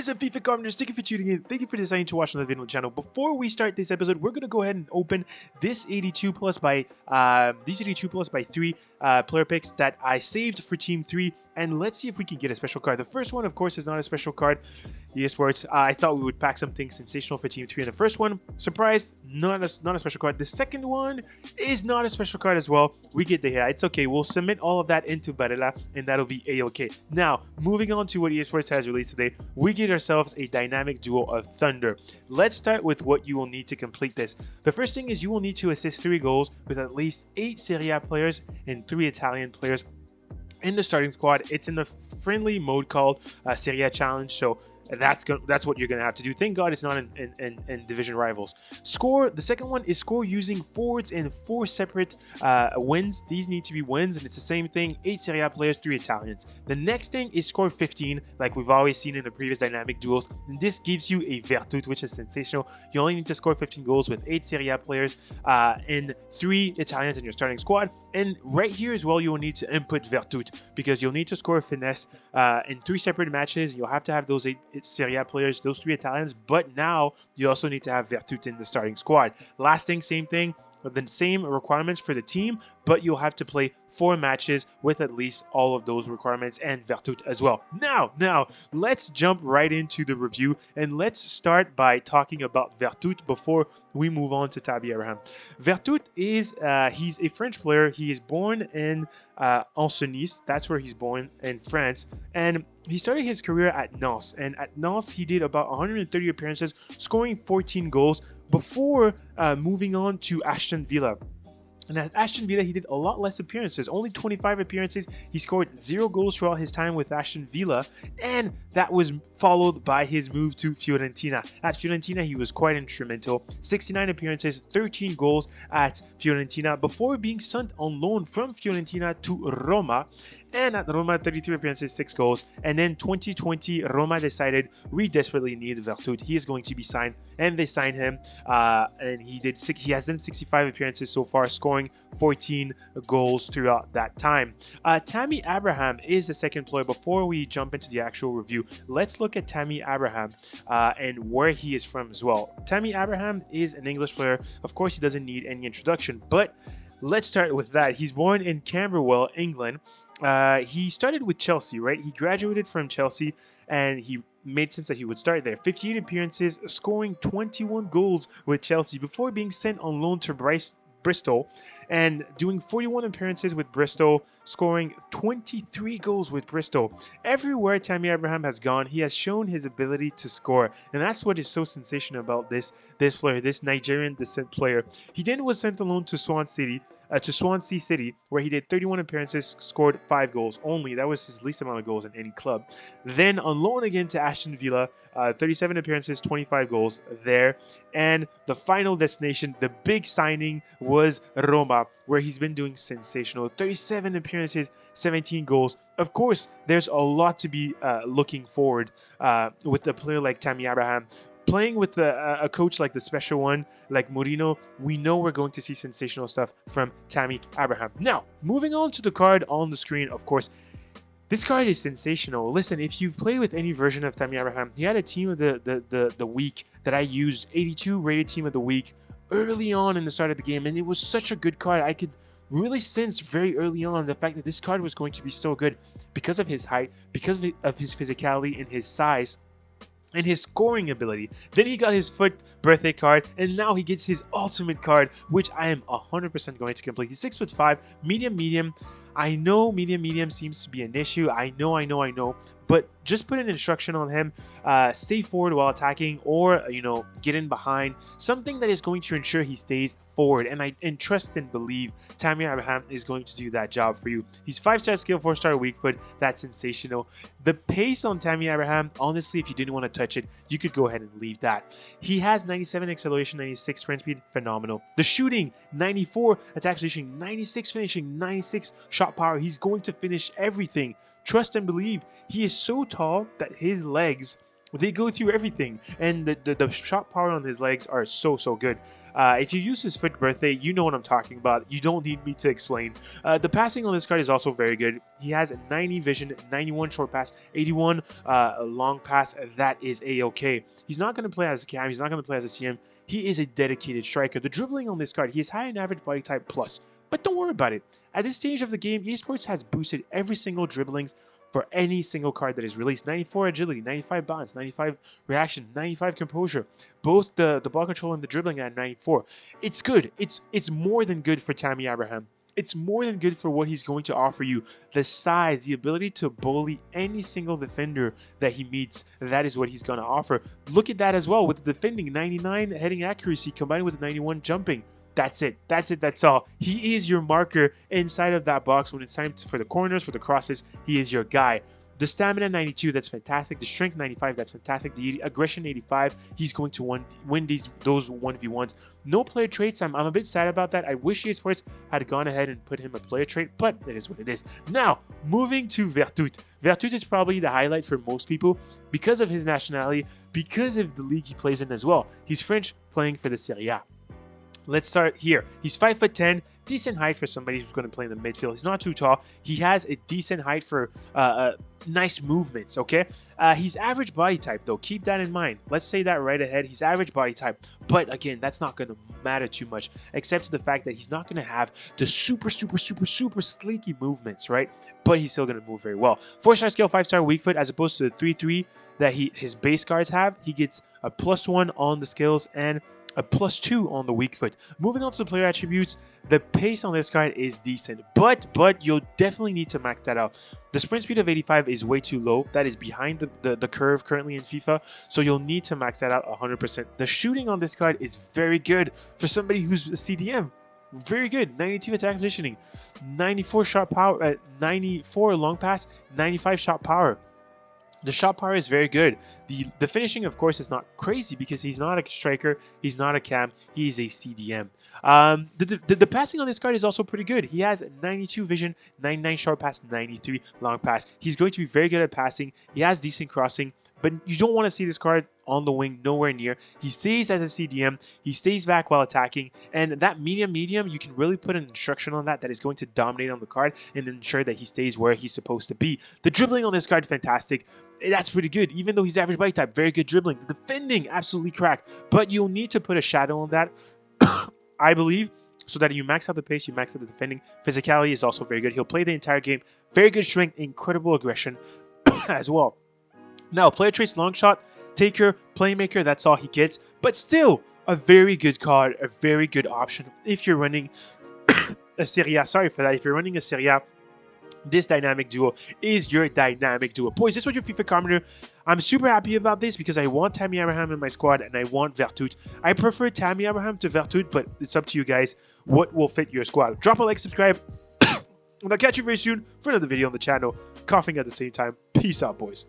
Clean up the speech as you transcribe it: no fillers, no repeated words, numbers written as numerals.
What is up, FIFA commoners? Thank you for tuning in. Thank you for deciding to watch another video on the channel. Before we start this episode, we're gonna go ahead and open this 82 plus by 3 player picks that I saved for Team 3, and let's see if we can get a special card. The first one, of course, is not a special card. EA Sports. I thought we would pack something sensational for Team 3 in the first one. Surprise, not a special card. The second one is not a special card as well. We get the hit. It's okay. We'll submit all of that into Veretout, and that'll be a-okay. Now, moving on to what EA Sports has released today, we get ourselves a dynamic duo of Thunder. Let's start with what you will need to complete this. The first thing is you will need to assist 3 goals with at least 8 Serie A players and 3 Italian players in the starting squad. It's in the friendly mode called Serie A Challenge, so that's what you're gonna have to do. Thank God it's not in division rivals. Score. The second one is score using forwards in 4 separate wins. These need to be wins, and it's the same thing. 8 Serie A players, 3 Italians. The next thing is score 15, like we've always seen in the previous dynamic duels. And this gives you a Veretout, which is sensational. You only need to score 15 goals with 8 Serie A players and 3 Italians in your starting squad. And right here as well, you will need to input Veretout because you'll need to score finesse in 3 separate matches. You'll have to have those 8 Serie A players, those 3 Italians, but now you also need to have Veretout in the starting squad. Last thing, same thing, the same requirements for the team, but you'll have to play 4 matches with at least all of those requirements and Veretout as well. Now, let's jump right into the review, and let's start by talking about Veretout before we move on to Tammy Abraham. Veretout is, he's a French player. He is born in Nice. That's where he's born in France, and he started his career at Nantes, and at Nantes he did about 130 appearances, scoring 14 goals before moving on to Aston Villa. And at Aston Villa, he did a lot less appearances, only 25 appearances. He scored 0 goals throughout his time with Aston Villa, and that was followed by his move to Fiorentina. At Fiorentina, he was quite instrumental. 69 appearances, 13 goals at Fiorentina, before being sent on loan from Fiorentina to Roma. And at Roma, 33 appearances, 6 goals. And then 2020, Roma decided we desperately need Veretout. He is going to be signed, and they signed him. And he has done 65 appearances so far, scoring 14 goals throughout that time. Tammy Abraham is the second player. Before we jump into the actual review, let's look at Tammy Abraham and where he is from as well. Tammy Abraham is an English player. Of course, he doesn't need any introduction, but let's start with that. He's born in Camberwell, England. He started with Chelsea, right? He graduated from Chelsea, and he made sense that he would start there. 58 appearances, scoring 21 goals with Chelsea before being sent on loan to Bristol, and doing 41 appearances with Bristol, scoring 23 goals with Bristol. Everywhere Tammy Abraham has gone, he has shown his ability to score, and that's what is so sensational about this player, this Nigerian descent player. He then was sent on loan to Swansea City, where he did 31 appearances, scored 5 goals only. That was his least amount of goals in any club. Then on loan again to Aston Villa, 37 appearances, 25 goals there. And the final destination, the big signing, was Roma, where he's been doing sensational. 37 appearances, 17 goals. Of course, there's a lot to be looking forward with a player like Tammy Abraham. Playing with a coach like the special one, like Mourinho, we know we're going to see sensational stuff from Tammy Abraham. Now, moving on to the card on the screen, of course, this card is sensational. Listen, if you've played with any version of Tammy Abraham, he had a team of the week that I used, 82 rated team of the week, early on in the start of the game, and it was such a good card. I could really sense very early on the fact that this card was going to be so good because of his height, because of his physicality and his size, and his scoring ability. Then he got his FUT birthday card, and now he gets his ultimate card, which I am 100% going to complete. He's 6'5", medium. I know medium seems to be an issue. I know. But just put an instruction on him. Stay forward while attacking, or get in behind. Something that is going to ensure he stays forward. And I trust and believe Tammy Abraham is going to do that job for you. He's 5-star skill, 4-star weak foot. That's sensational. The pace on Tammy Abraham, honestly, if you didn't want to touch it, you could go ahead and leave that. He has 97 acceleration, 96 sprint speed, phenomenal. The shooting, 94 attack finishing, 96 finishing, 96 shot power. He's going to finish everything. Trust and believe. He is so tall that his legs They go through everything, and the shot power on his legs are so good. If you use his fifth birthday, you know what I'm talking about. You don't need me to explain. The passing on this card is also very good. He has 90 vision, 91 short pass, 81 long pass. That is a-okay. He's not going to play as a cam. He's not going to play as a CM. He is a dedicated striker. The dribbling on this card, he is high in average body type plus. But don't worry about it. At this stage of the game, esports has boosted every single dribblings for any single card that is released. 94 agility, 95 balance, 95 reaction, 95 composure. Both the ball control and the dribbling at 94. It's good. It's more than good for Tammy Abraham. It's more than good for what he's going to offer you. The size, the ability to bully any single defender that he meets, that is what he's going to offer. Look at that as well with the defending, 99 heading accuracy combined with 91 jumping. That's it. That's all. He is your marker inside of that box when it's time for the corners, for the crosses. He is your guy. The stamina 92, that's fantastic. The strength 95, that's fantastic. The aggression 85, he's going to win those 1v1s. No player traits. I'm a bit sad about that. I wish EA Sports had gone ahead and put him a player trait, but it is what it is. Now, moving to Veretout. Veretout is probably the highlight for most people because of his nationality, because of the league he plays in as well. He's French, playing for the SERIE. Let's start here. He's 5'10", decent height for somebody who's going to play in the midfield. He's not too tall. He has a decent height for nice movements, okay? He's average body type, though. Keep that in mind. Let's say that right ahead. He's average body type. But again, that's not going to matter too much, except to the fact that he's not going to have the super sleeky movements, right? But he's still going to move very well. 4-star skill, 5-star weak foot, as opposed to the 3-3 that his base cards have. He gets a +1 on the skills and a +2 on the weak foot. Moving on to the player attributes, the pace on this card is decent, but you'll definitely need to max that out. The sprint speed of 85 is way too low. That is behind the curve currently in FIFA, so you'll need to max that out 100%. The shooting on this card is very good for somebody who's a CDM. Very good. 92 attack positioning, 94 shot power, 94 long pass, 95 shot power. The shot power is very good. The finishing, of course, is not crazy because he's not a striker, he's not a cam, he's a CDM. The passing on this card is also pretty good. He has 92 vision, 99 short pass, 93 long pass. He's going to be very good at passing. He has decent crossing, but you don't want to see this card on the wing, nowhere near. He stays as a CDM, he stays back while attacking, and that medium, you can really put an instruction on that is going to dominate on the card and ensure that he stays where he's supposed to be. The dribbling on this card, fantastic. That's pretty good, even though he's average body type, very good dribbling. The defending, absolutely cracked, but you'll need to put a shadow on that, I believe, so that you max out the pace, you max out the defending. Physicality is also very good. He'll play the entire game. Very good strength, incredible aggression as well. Now, player traits, long shot, taker, playmaker, that's all he gets. But still, a very good card, a very good option if you're running a SERIE. Sorry for that. If you're running a SERIE, this dynamic duo is your dynamic duo. Boys, this was your FIFA commenter. I'm super happy about this because I want Tammy Abraham in my squad and I want Veretout. I prefer Tammy Abraham to Veretout, but it's up to you guys what will fit your squad. Drop a like, subscribe, and I'll catch you very soon for another video on the channel. Coughing at the same time. Peace out, boys.